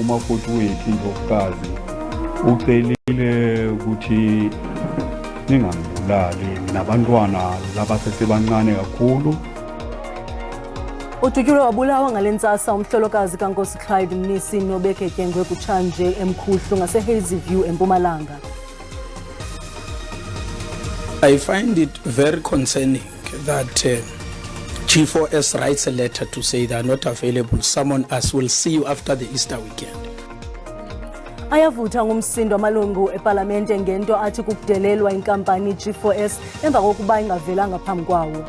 umakoti wethu indlovukazi ucelile ukuthi ningangibulali nabantwana labasesebancane kakhulu. Udutyulwe wabulawa ngale ntsasa umhlolokazi kaNkosi Clyde Mnisi nobeketyengwe kutshanje emkhuhlu ngaseHazyview eMpumalanga. I find it very concerning that G4S writes a letter to say they are not available. Someone else will see you after the Easter weekend. Ayavutha ngumsindo amalungu epalamente ngento athi kukudelelwa inkampani G4S emva kokuba ingavelanga phambi kwawo.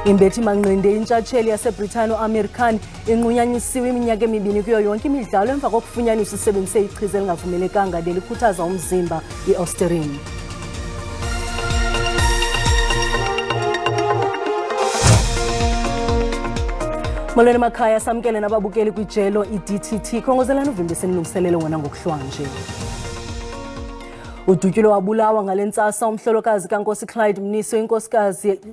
Imbethi manqinde intshatsheli yaseBritane uAmir Khan inqunyanyisiwe iminyaka emibini kuyo yonke imidlalo emva kokufunyaniswa isebenzise ichiza elingavumelekanga delikhuthaza umzimba iOsterine. Molweni makhaya samkele nababukeli kwijelo iDTT khongozelana uvimbise nilungiselelo wona ngokuhlwanje. Udutyulwe wabulawa ngale ntsasa umhlolokazi kaNkosi Clyde Mnisi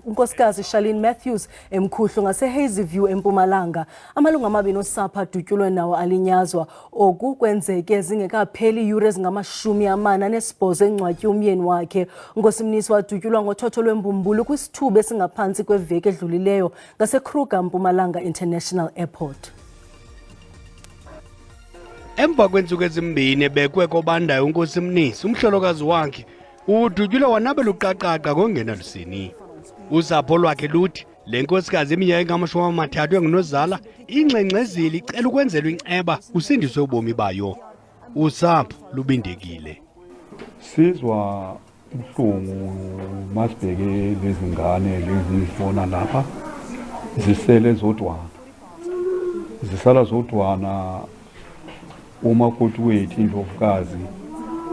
unkosikazi Charlene Matthews emkhuhlu ngaseHazyview eMpumalanga. Amalungu amabini osapho adutyulwe nawo alinyazwa. Oku kwenzeke zingekapheli iyure ezingama-48 encwatyi umyeni wakhe. Unkosi Mnisi wadutyulwa ngothotho lwembumbulu kwisithuba esingaphansi kweveki edlulileyo ngaseKruger Mpumalanga International Airport. Emva kweentsuku ezimbini ebekwe kobandayo uNkosi Mnisi umhlolokazi wakhe udutyulwe wanabela uqaqaqa kongenalusini. Usapho lwakhe luthi le nkosikazi iminyaka engama-30 engunozala ingxengxezile icela ukwenzelwa inceba kusindiswe ubomi bayo. Usapho lubindekile. Sizwa ubuhlungu masibheke lezi ngane lezi zifona lapha zisele zodwana. Zisala zodwana. Umakoti wethu indlovukazi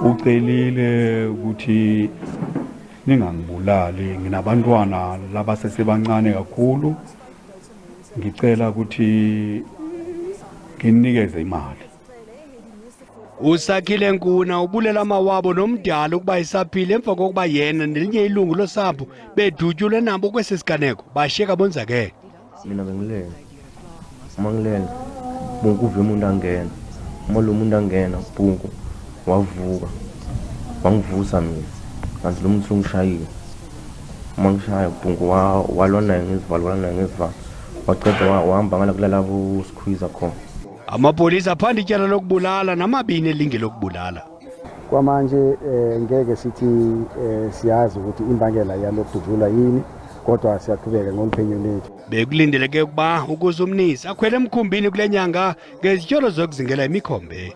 ucelile ukuthi ningangibulali nginabantwana labasesebancane kakhulu ngicela ukuthi nginikeze imali. Usakhile Nkuna ubulela amawabo nomdala ukuba isaphile emva kokuba yena nelinye ilungu losapho bedutyulwe nabo kwesisiganeko bashiyeka bonzakele. Mina bengilela mangilela bonkuve umuntu angena lo muntu angena ubhungu wavuka wangivusa mina kanti lo muntu ungishayile mangishaya ubhungu walona ngezivalo waqeda wahamba ngala kulala uSqueezer khona. Amapolisa aphanda ityala lokubulala namabini elinge lokubulala. Kwamanje ngeke sithi siyazi ukuthi imbangela yalokudlula yini kodwa siyaqhubeka ngoluphenyo lethu. Bekulindeleke ukuba uNkosi Mnisi akhwele emkhumbini kule nyanga ngezityolo zokuzingela imikhombe.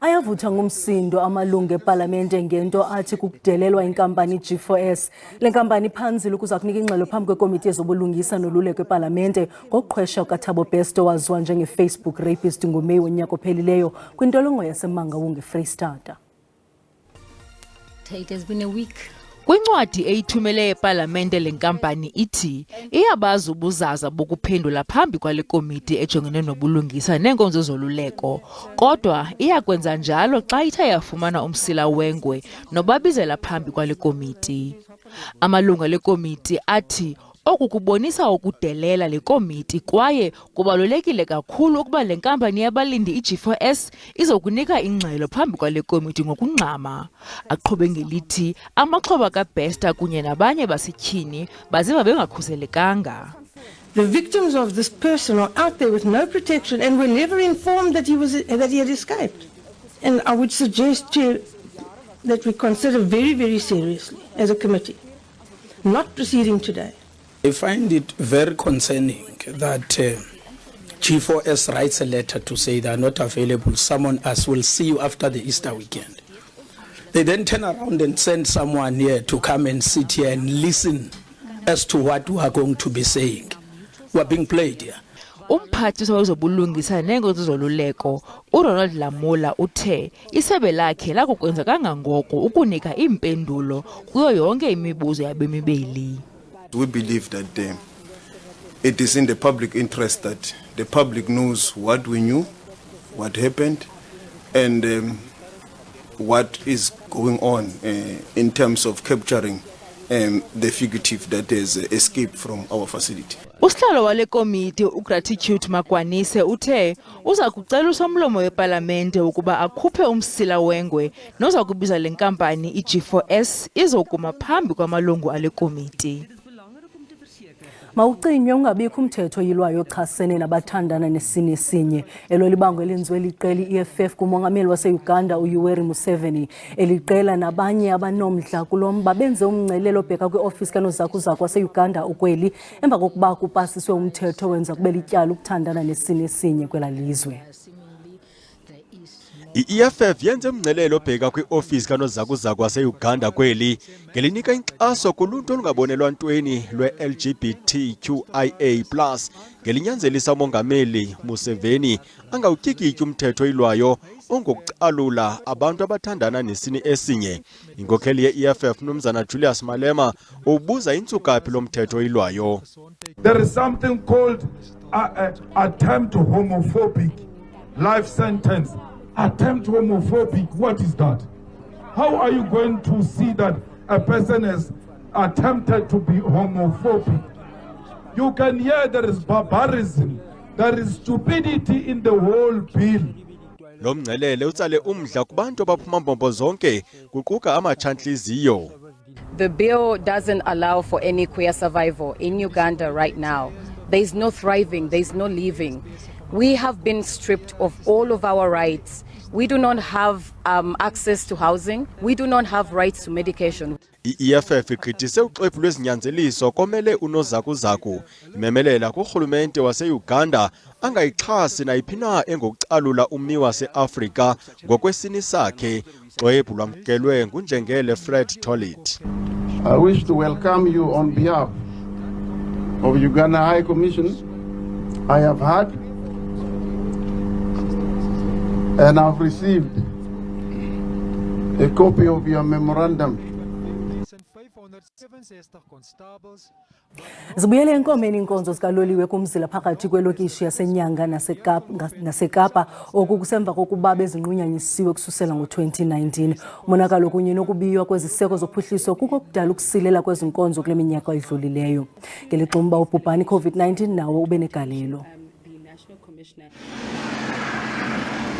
Ayavutha ngumsindo amalungu epalamente ngento athi kukudelelwa inkampani G4S. Le nkampani phanzile ukuza kunika ingxelo phambi kwekomiti ezobulungisa noluleko epalamente ngokuqhwesha uKathabo Best owaziwa njenge-Facebook rapist ngoMeyi wonyaka ophelileyo kwintolongo yaseMangaung eFreystata. It has been a week. Kwincwadi eyithumele epalamente lenkampani ithi iyabazi ubuzaza bokuphendula phambi kwale komiti ejongene nobulungisa neenkonzo zoluleko, kodwa iyakwenza njalo xa ithe yafumana umsila wengwe nobabizela phambi kwale komiti. Amalungu le komiti athi oku kubonisa ukudelela le komiti kwaye kubalulekile kakhulu ukuba le nkampani yabalindi iG4S izokunika ingxelo phambi kwale komiti ngokungxama. Aqhube ngelithi amaxhoba kaBester kunye nabanye basetyhini baziva bengakhuselekanga. The victims of this person are out there with no protection and were never informed that he had escaped. And I would suggest to you that we consider very, very seriously as a committee not proceeding today. I find it very concerning that G4S writes a letter to say they are not available. Someone else will see you after the Easter weekend. They then turn around and send someone here to come and sit here and listen as to what we are going to be saying. We are being played here. Umphathiswa wezobulungisa neenkonzo zoluleko uRonald Lamola uthe isebe lakhe lakukwenza kangangoko ukunika iimpendulo kuyo yonke imibuzo yabemi beli. We believe that it is in the public interest that the public knows what we knew, what happened, and what is going on in terms of capturing the fugitive that has escaped from our facility. Usihlalo wale komiti uGratitude Makwanise uthe uza kucela usomlomo weParlamente ukuba akhuphe umsila wengwe noza kubiza le nkampani iG4S izokuma phambi kwamalungu ale komiti. Mawucinywe ungabikho umthetho yilwayo ochasene nabathandana nesini esinye. Elo libango elenziwe liqela iEFF kumongameli waseUganda uYoweri Museveni. Eliqela nabanye abanomdla kulomba benze umngcelelo obheka kwiofisi kanozakuzaku waseUganda ukweli emva kokuba kupasiswe umthetho wenza kube lityala ukuthandana nesini esinye kwela lizwe. I-EFF yenze umngcelelo obheka kwi-ofisi kanozakuzaku waseUganda kweli ngelinika inkxaso kuluntu olungabonelwa ntweni lwe-LGBTQIA+ ngelinyanzelisa umongameli Museveni angawutyikityi umthetho ilwayo ongokucalula abantu abathandana nesini esinye. Inkokheli ye-EFF Mnumzana Julius Malema ubuza intsukaphi lomthetho ilwayo. There is something called attempt homophobic life sentence. Attempt homophobic, what is that? How are you going to see that a person has attempted to be homophobic? You can hear there is barbarism, there is stupidity in the whole bill. Lo mngcelele utsale umdla kubantu abaphuma mbombo zonke kuquka amatshantliziyo. The bill doesn't allow for any queer survival in Uganda right now. There is no thriving, there is no living. We have been stripped of all of our rights. We do not have access to housing. We do not have rights to medication. I-EFF iqhithise uxwebhu lwezinyanzeliso komele unozakuzaku imemelela kurhulumente waseUganda angayixhasi nayiphi na engokucalula ummi waseAfrika ngokwesini sakhe. Xwebhu lwamkelwe nguNjengele Fred Tolit. I wish to welcome you on behalf of Uganda High Commission. I have had and I've received a copy of your memorandum. Zibuyele enkomeni inkonzo zikaloliwe kumzila phakathi kwelokishi yaseNyanga naseKapa okukusemva kokuba bezinqunyanyisiwe kususela ngo-2019. Umonakalo kunye nokubiywa kweziseko zophuhliso kuko kudala ukusilela kwezinkonzo kule minyaka edlulileyo. Ngelixumba ubhubhane COVID-19 nawo ube negalelo.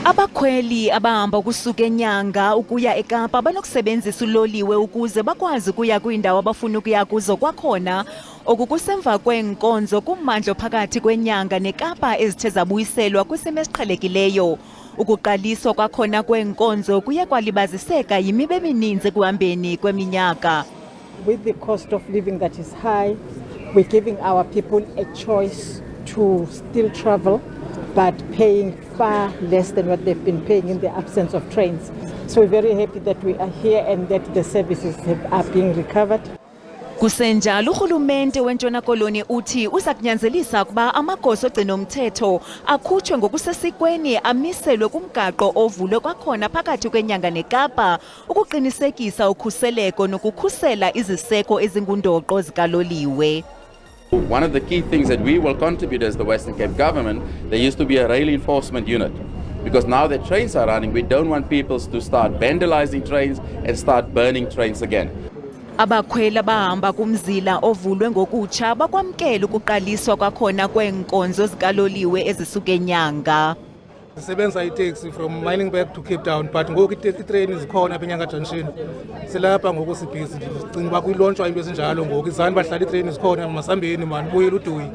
Abakhweli abahamba ukusuka eNyanga ukuya eKapa banokusebenzisa uloliwe ukuze bakwazi ukuya kwiindawo abafuna ukuya kuzo kwakhona okukusemva kweenkonzo kummandla phakathi kweNyanga neKapa ezithe zabuyiselwa kwisimo esiqhelekileyo. Ukuqaliswa kwakhona kweenkonzo kuye kwalibaziseka yimiba emininzi ekuhambeni kweminyaka. With the cost of living that is high, we're giving our people a choice to still travel, but paying far less than what they've been paying in the absence of trains. So we're very happy that we are here and that the services are being recovered. Kusenjalo urhulumente wentshona koloni uthi uzakunyanzelisa ukuba amagosa ogcina umthetho akhutshwe ngokusesikweni amiselwe kumgaqo ovulwe kwakhona phakathi kweNyanga neKapa ukuqinisekisa ukhuseleko nokukhusela iziseko ezingundoqo zikaloliwe. One of the key things that we will contribute as the Western Cape government, there used to be a rail enforcement unit. Because now that trains are running, we don't want people to start vandalizing trains and start burning trains again. Abakhweli abahamba kumzila ovulwe ngokutsha bakwamkela ukuqaliswa kwakhona kweenkonzo zikaloliwe ezisuka eNyanga. Sisebenza itaxi from Mining to Cape Town, but ngoku itrain izikhona apha eNyanga Junction. Silapha ngoku sibhizi ndicinga uba kuyilontsha into ezinjalo ngoku izani bahlala itrain izikhona masambeni mani buyela uduyi.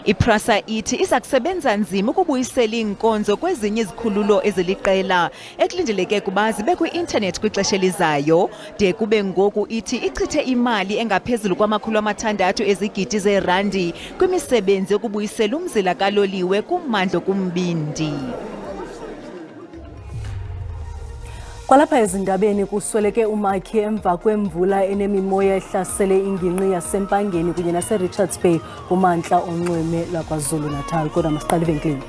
IPrasa ithi iza kusebenza nzima ukubuyisela iinkonzo kwezinye izikhululo eziliqela ekulindeleke kuba zibe kwi-internet kwixesha elizayo de kube ngoku ithi ichithe imali engaphezulu kwama600 ezigidi zeerandi kwimisebenzi yokubuyisela umzila kaloliwe kummandla kumbindi. Kwalapha ezindabeni kusweleke umakhi emva kwemvula enemimoya ehlasele ingingqi yasempangeni kunye naseRichards Bay kumantla onxweme laKwaZulu Natal. Kodwa masiqale evenkileni.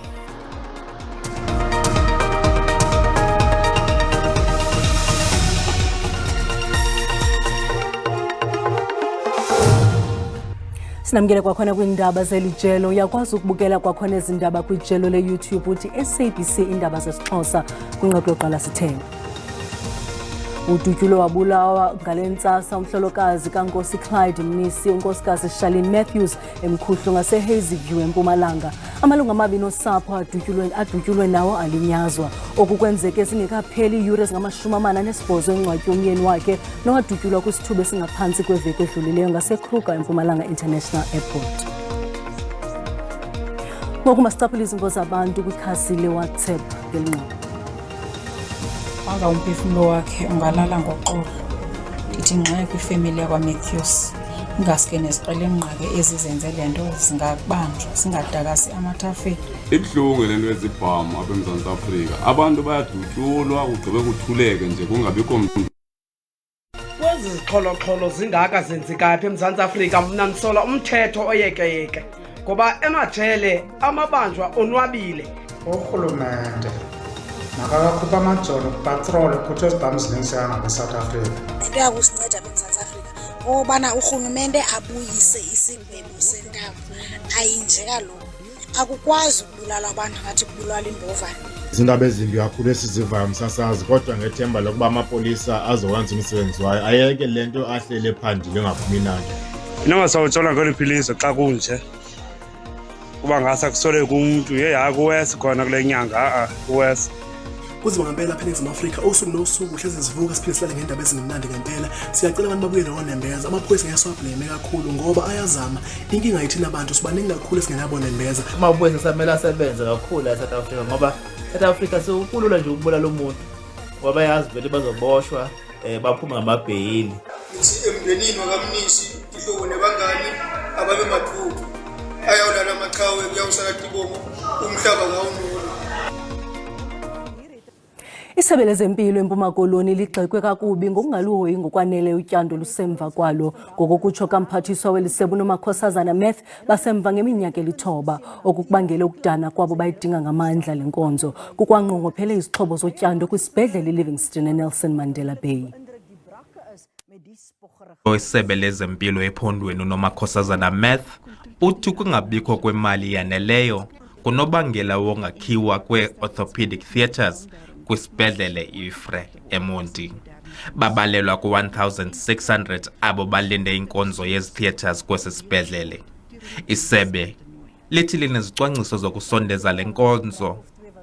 Sinamkele kwakhona kwiindaba zelijelo uyakwazi ukubukela kwakhona ezindaba kwijelo leYouTube uthi SABC Iindaba zesiXhosa kwinqaku lokuqala sitheni. uDutyulwe wabulawa ngale ntsasa umhlolokazi kaNkosi Clyde Mnisi, unkosikazi Charlene Matthews emkhuhlu ngaseHazyview eMpumalanga. Amalungu amabini osapho adutyulwe nawo alinyazwa. Oku kwenzeke singekapheli iiyure ezingama-48 encwadi yomyeni wakhe nowadutyulwa kwisithuba esingaphansi kweveki edlulileyo ngaseKruger eMpumalanga International Airport. Ngoku masicaphule izimvo zabantu kwikhasi leWhatsApp ngelinqaku. Umphefumlo wakhe ungalala ngoxolo. Ndithi ngxenye kwifemeli yakwaMatthews ingaske nezikrelemnqake ezizenze le nto zingabanjwa zingadakasi amathafeni. Ibuhlungu le nto ezibhamu apha eMzantsi Afrika. Abantu bayadutyulwa kugqibe kuthuleke nje kungabikho mntu. Kwezi zixholo-xholo zingaka zenzeka apha eMzantsi Afrika mna ndisola umthetho oyekeyeke ngoba emajele amabanjwa onwabile. Urhulumente makakakhupha amajelo patrol kuthi ezibhamu ziningisana ngaseSouth Africa. Into yakusinceda apha eMzantsi Afrika ngokubana urhulumente abuyise isigwebo sentambo. Ayinje kaloku akukwazi ukubulala abantu ngathi kubulala imbovane. Izindaba ezimbi kakhulu esizivayo msasazi, kodwa ngethemba lokuba amapolisa azokwenza umsebenzi wayo, ayeke le nto ahlele phandile engaphumi nanto. Inongasawutshola ngeli philiso xa kunje kuba ngasa kusoleka umntu kuwesi khona kule nyanga kuwesi. Kuziba ngempela apha eNingizimu Afrika usuku nosuku hleze zivuka siphinde silale ngendaba ezimnandi ngempela. Siyacela abantu babuyele onembeza. Amaphoyisa ngiyaswablame kakhulu ngoba ayazama. Inkinga yithina abantu sibaningi kakhulu esingenabo nembeza. Amaphoyisa samele asebenze kakhulu eSouth Africa ngoba South Africa sekulula nje ukubulala umuntu ngoba bayazi vele bazoboshwa baphuma ngamabheyili. Emndenini wakaMnisi ihlobo nebangani ababe mathupha ayawulala amaqhawe kuyawusala Tibomo umhlaba ngawunono. Isebe lezempilo eMpuma Koloni ligxekwe kakubi ngokungaluhoyi ngokwanele utyando lusemva kwalo. Ngokokutsho kaMphathiswa welisebe uNomakhosazana Meth basemva ngeminyaka eli-9 okukubangele ukudana kwabo bayidinga ngamandla lenkonzo. Kukwanqongophele izixhobo zotyando kwisibhedlele iLivingstone eNelson Mandela Bay. Isebe lezempilo ephondweni uNomakhosazana Meth uthi kungabikho kwemali yaneleyo kunobangela wongakhiwa kwe-orthopedic theatres kwisibhedlele iFre eMonti. Babalelwa ku-1,600 abo balinde inkonzo yezi-theatres kwesi sibhedlele. Isebe lithi linezicwangciso zokusondeza le nkonzo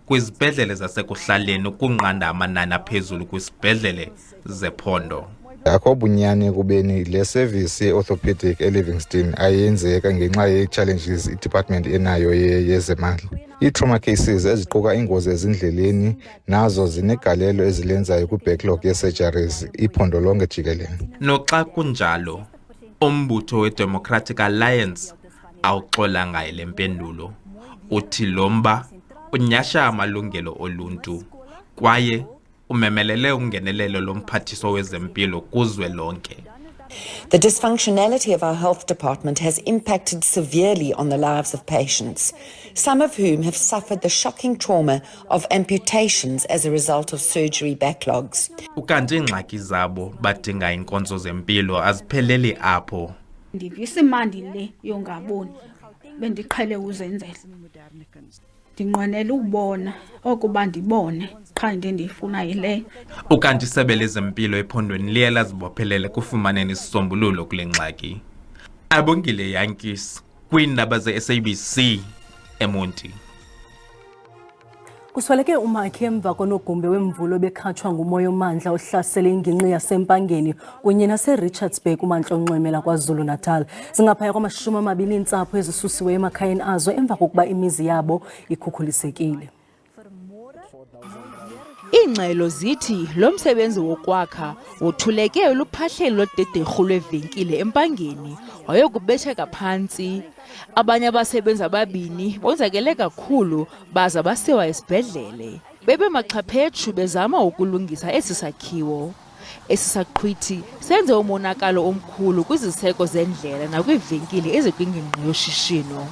kwizibhedlele zasekuhlaleni ukunqanda amanani aphezulu kwisibhedlele zephondo. Akho bunyani kubeni le service ye-orthopedic eLivingstone ayenzeka ngenxa ye-challenges i-department enayo yezemali. I-trauma cases eziquka ingozi ezindleleni nazo zinegalelo ezilenzayo kwi-backlog ye-surgeries iphondo lonke jikelele. Noxa kunjalo, umbutho we-Democratic Alliance awuxola ngayo le mpendulo. Uthi lomba unyasha amalungelo oluntu kwaye umemelele ungenelelo lomphathiswa wezempilo kuzwe lonke. The dysfunctionality of our health department has impacted severely on the lives of patients, some of whom have suffered the shocking trauma of amputations as a result of surgery backlogs. Ukanti ingxaki zabo badinga inkonzo zempilo azipheleli apho. Ndivisimandi le yongaboni bendiqhele uzenzela. Ndinqwenela ukubona okuba ndibone qha ndifuna ile. Ukanti isebe lezempilo ephondweni liye lazibophelele kufumaneni isisombululo kule ngxaki. Abongile Yankees kwiindaba ze-SABC eMonti. Kusweleke umakhi emva konogumbe wemvulo bekhatshwa ngumoya omandla ohlasele ingingqi yasempangeni kunye naseRichards Bay kumantla onxwemela kwaZulu Natal. Zingaphaya kwama-20 iintsapho ezisusiwe emakhayeni azo emva kokuba imizi yabo ikhukhulisekile. Iingxelo zithi lo msebenzi wokwakha wothuleke luphahlelo lodederhu lwevenkile empangeni wayokubetheka phantsi. Abanye abasebenzi ababini bonzakele kakhulu baza basiwa esibhedlele. Bebemaxhaphetshu bezama ukulungisa esi sakhiwo. Esi saqhwithi senze umonakalo omkhulu kwiziseko zendlela nakwiivenkile ezikwingingqi yoshishino.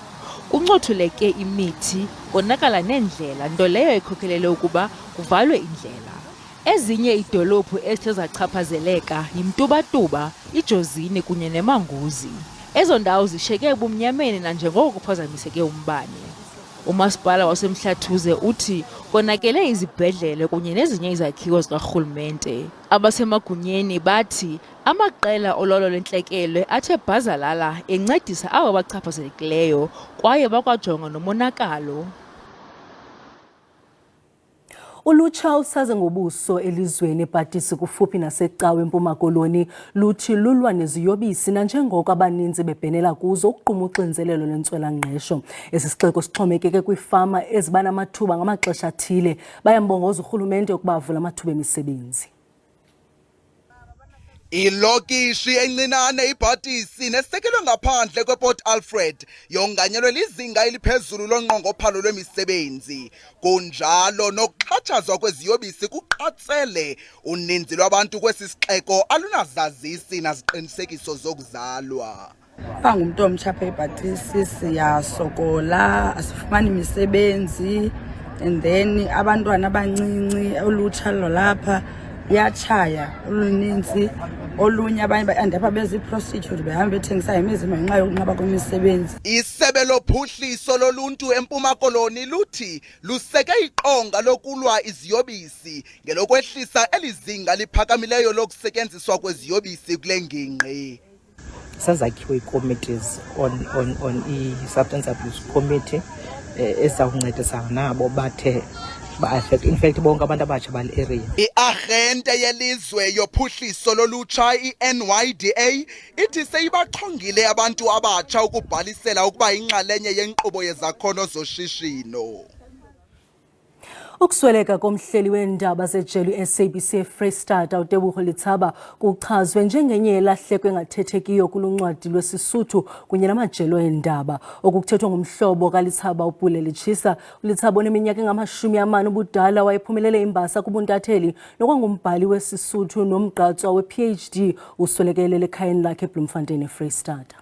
Kuncothuleke imithi, konakala neendlela, nto leyo ikhokelele ukuba kuvalwe indlela. Ezinye idolophu ezithe zachaphazeleka yiMtubatuba, iJozini kunye neManguzi. Ezo ndawo zishiyeke ebumnyameni nanjengoko kuphazamiseke umbane. Umasipala wasemhlathuze uthi konakele izibhedlele kunye nezinye izakhiwo zikarhulumente. Abasemagunyeni bathi amaqela ololo lentlekele athe bhazalala encedisa abo bachaphazelekileyo kwaye bakwajonga nomonakalo. Ulutsha usaze ngobuso elizweni ebhatisi kufuphi nasecawe eMpuma Koloni luthi lulwa neziyobisi nanjengoko abaninzi bebhenela kuzo ukuquma uxinzelelo lwentswela-ngqesho. Esi sixeko sixhomekeke kwiifama ezibanamathuba ngamaxesha athile. Bayambongoza urhulumente ukuba avule amathuba emisebenzi. Ilokishi encinane ibhatisi nesekelwe ngaphandle kwePort Alfred yonganyelwe lizinga eliphezulu lonqongophalo lwemisebenzi. Kunjalo nokuxhatshazwa kweziyobisi kuqatsele uninzi lwabantu kwesi sixeko alunazazisi naziqinisekiso zokuzalwa. Bangumuntu omtsha apha ebhatisi siyasokola, asifumani imisebenzi, and then abantwana abancinci olutsha lolapha luyatshaya oluninzi. Olunye abanye andapha bezi-prostitute behamba bethengisa imizimba ngenxa yokunqaba kwemisebenzi. Isebe lophuhliso loluntu eMpuma Koloni luthi luseke iqonga lokulwa iziyobisi ngelokwehlisa elizinga liphakamileyo lokusetyenziswa kweziyobisi kule ngingqi. Sazakhiwe ii-committees on i-substance abuse committee ezizawuncedisa nabo bathe ba-affect in fact bonke abantu abatsha bale area. I-arhente yelizwe yophuhliso lolutsha i-NYDA ithi seyibachongile abantu abatsha ukubhalisela ukuba yinxalenye yenkqubo yezakhono zoshishino. Ukusweleka komhleli weendaba zejelo i-SABC eFreystata uTeboho Lithaba kuchazwe njengenye yelahleko engathethekiyo kuluncwadi lwesisuthu kunye namajelo eendaba. Okukuthethwa ngumhlobo kaLithaba uPule Litshisa. uLithaba oneminyaka engama-40 ubudala wayephumelele imbasa kubuntatheli nokwangumbhali wesisuthu nomgqatswa we-PhD uswelekelele ekhayeni lakhe eBloemfontein eFreystata.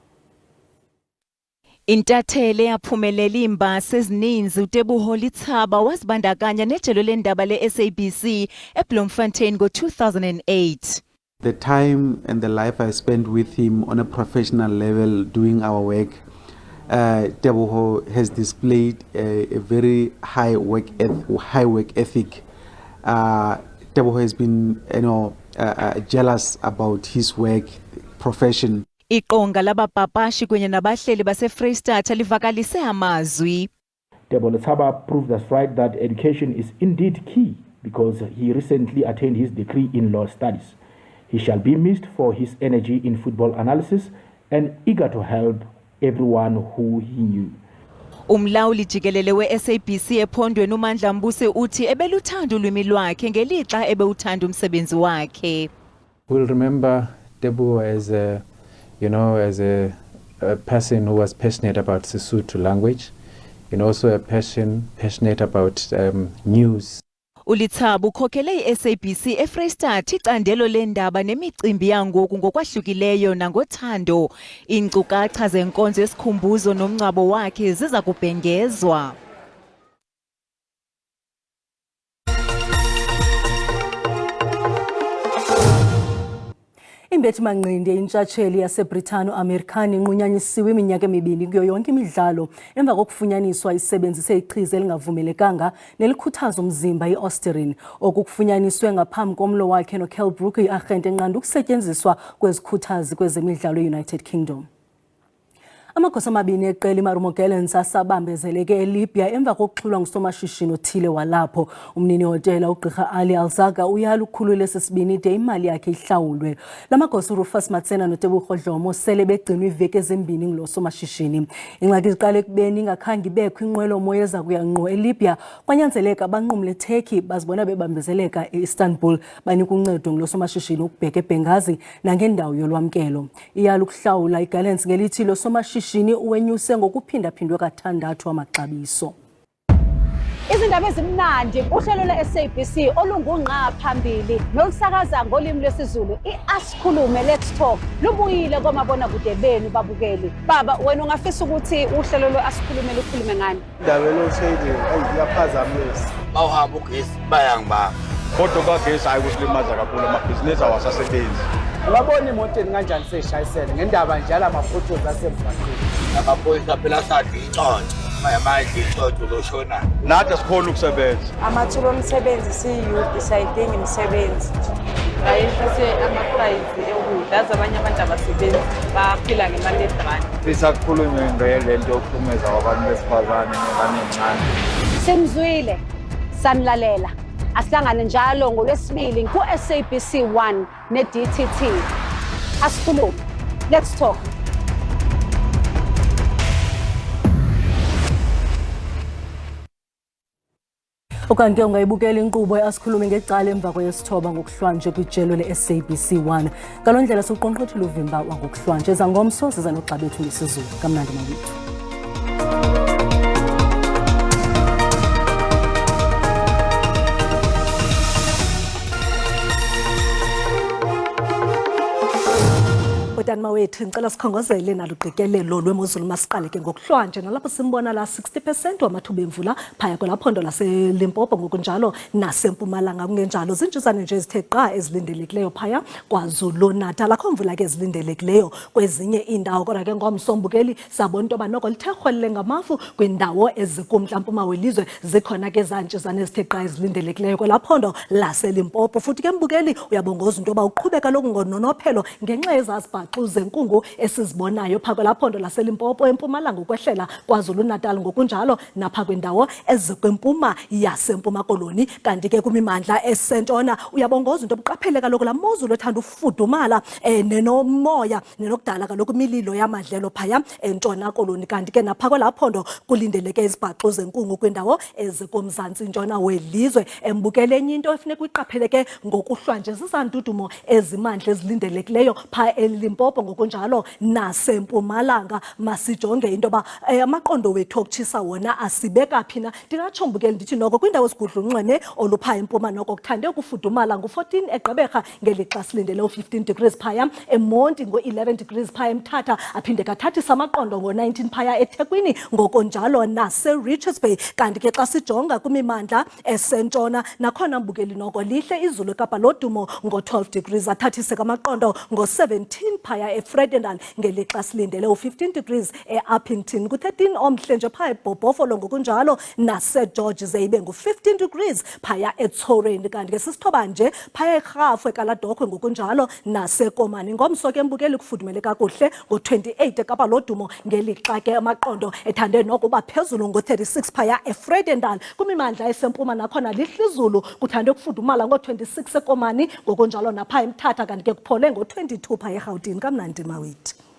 Intatheli yaphumelela iimbasa ezininzi uTeboho Lithaba wazibandakanya nejelo lendaba le-SABC eBloemfontein ngo-2008. The time and the life I spent with him on a professional level doing our work, Teboho has displayed a very high work ethic. Teboho has been, jealous about his work, profession. Iqonga labapapashi kunye nabahleli baseFreystata livakalise amazwi. Teboho Lithaba proved us right that education is indeed key because he recently attained his degree in law studies. He shall be missed for his energy in football analysis and eager to help everyone who he knew. Umlawuli jikelele we-SABC ephondweni uMandla Mbuse uthi ebeluthanda ulwimi lwakhe ngelixa ebewuthanda umsebenzi wakhe. We'll remember Teboho as a person who was passionate about Sesotho language and also a passionate about news. uLithaba ukhokhele i-SABC eFreystata icandelo lendaba nemicimbi yangoku ngokwahlukileyo nangothando. Iinkcukacha zenkonzo yesikhumbuzo nomngcwabo wakhe ziza kubhengezwa. Imbethi Manqindi intshatsheli yaseBritano-American inqunyanyisiwe iminyaka emibini kuyo yonke imidlalo emva kokufunyaniswa isebenzise ichiza elingavumelekanga nelikhuthaza umzimba i-Osterin. Okufunyaniswe ngaphambi komlo wakhe noKel Brook i-arhente enqanda ukusetyenziswa kwezikhuthazi kwezemidlalo e-United Kingdom. Amagosa amabini eqela iMarumo Gallants asabambezeleke eLibya emva kokuxhulwa ngusomashishini othile walapho. Umnini hotela uGqirha Ali Alzaga uyala ukukhulula esesibini de imali yakhe ihlawulwe. Lamagosa uRufus Matsena noTeboho Dlomo sele begcinwe iveki ezimbini ngulo somashishini. Ingxaki iqale ekubeni ingakhange ibekho inqwelo moya eza kuya ngqo eLibya kwanyanzeleka banqumle Turkey bazibona bebambezeleka eIstanbul banika uncedo ngulo somashishini ukubheka eBenghazi nangendawo yolwamkelo. Iyala ukuhlawula iGallants ngelithi lo somashishini uwenyuse ngokuphinda-phindwe kathandathu amaxabiso. Izindaba ezimnandi uhlelo lwe-SABC olungungqa phambili nolusakaza ngolimi lwesiZulu i-Asikhulume Let's Talk lubuyile komabonakude benu babukeli. Baba, wena ungafisa ukuthi uhlelo lwe-Asikhulume lukhulume ngani? Indaba loshade iyaphazamisa. Bawuhamba ugesi bayangibamba. Kodwa kagesi ayikulimaza kakhulu amabhizinisi awasasebenzi. Ungabona imoteni kanjani seshayisene ngendaba njalo amaphotos asemgwaqeni. Amaphoyisa phela sadla iconco. manje isotho loshona nathi asikhona ukusebenza amathuba omsebenzi siyiyouth sayidinga imisebenzi ayehlise amaprice okudla abanye abantu abasebenzi baphila ngemali edrani sisakhulunywe ngale nto yokuhlukumeza kwabantu besifazane nebancane Simzwile sanlalela asihlangane njalo ngoLwesibili ku-SABC 1 ne-DTT asikhulume let's talk. Ukanti ungayibukela inkqubo asikhulume ngecala emva kweyesithoba ngokuhlwanje kwijelo le-SABC 1 ngalondlela siqonqothile uvimba wangokuhlwanje zangomso siza nogxabethu ngesizulu kamnandi mawethu. Botani mawethu ngicela sikhongozele naluqikelelo lwemozulu masiqale ke ngokuhlwanje nalapho simbona la 60% wamathuba emvula phaya kwelaphondo laseLimpopo ngokunjalo nasempumalanga kungenjalo zinjuzane nje ezithe qa ezilindelekileyo phaya KwaZulu Natal akho mvula ke ezilindelekileyo kwezinye indawo kodwa ke ngomsombukeli sabona into banoko lithegwele ngamafu kwindawo ezikumntla mpuma welizwe zikhona ke zantshuzane ezithe qa ezilindelekileyo kwelaphondo laseLimpopo futhi ke mbukeli uyabongoza into ba uqhubeka lokungononophelo ngenxa yezazibha zenkungu esizibonayo phaka laphondo laseLimpopo empumalanga ukwehlela KwaZulu Natal ngokunjalo napha kwindawo ezikwempuma yasempuma koloni kanti ke kumimandla esentshona uyabongoza into buqaphele kaloku la mozulu ethanda ufudumala nenomoya nenokudala kaloku imililo yamadlelo phaya entshona koloni kanti ke napha kwelaphondo kulindeleke izibhaxu zenkungu kwindawo ezikumzantsi ntshona welizwe embukele enye into efuneka uyiqapheleke ngokuhlwanje zizantudumo ezimandla ezilindelekileyo pha eLimpopo ngokunjalo nasempumalanga masijonge into ba amaqondo wethu okutshisa wona asibeka phina ndingatsho mbukeli ndithi noko kwindawo esigudla unxweme olupha empuma noko kuthande ukufudumala ngu14 eGqeberha ngelixa silindele u15 degrees phaya eMonti ngo11 degrees phaya eMthatha aphinde kathathisa amaqondo ngo19 phaya eThekwini ngokonjalo naseRichards Bay kanti ke xa sijonga kumimandla esentshona nakhona mbukeli noko lihle izulu eKapa lodumo ngo12 degrees athathise amaqondo ngo17 phaya eFredendal ngelixa silindele u15 degrees eUppington ku13 omhle nje phaya eBhobhofolo ngokunjalo naseGeorge Zeibe ngu15 degrees phaya eTsoreni kanti ke sisithoba nje phaya eRhafu eKaladokhwe ngokunjalo naseKomani ngomso ke mbukeli kufudumele kakuhle ngo28 eKapa lodumo ngelixa ke amaqondo ethande nokuba phezulu ngo36 phaya eFredendal kumimandla esempuma nakhona lihle izulu kuthande ukufudumala ngo26 eKomani ngokunjalo napha eMthatha kanti ke kuphole ngo22 phaya eGauteng kamnandi mawethu.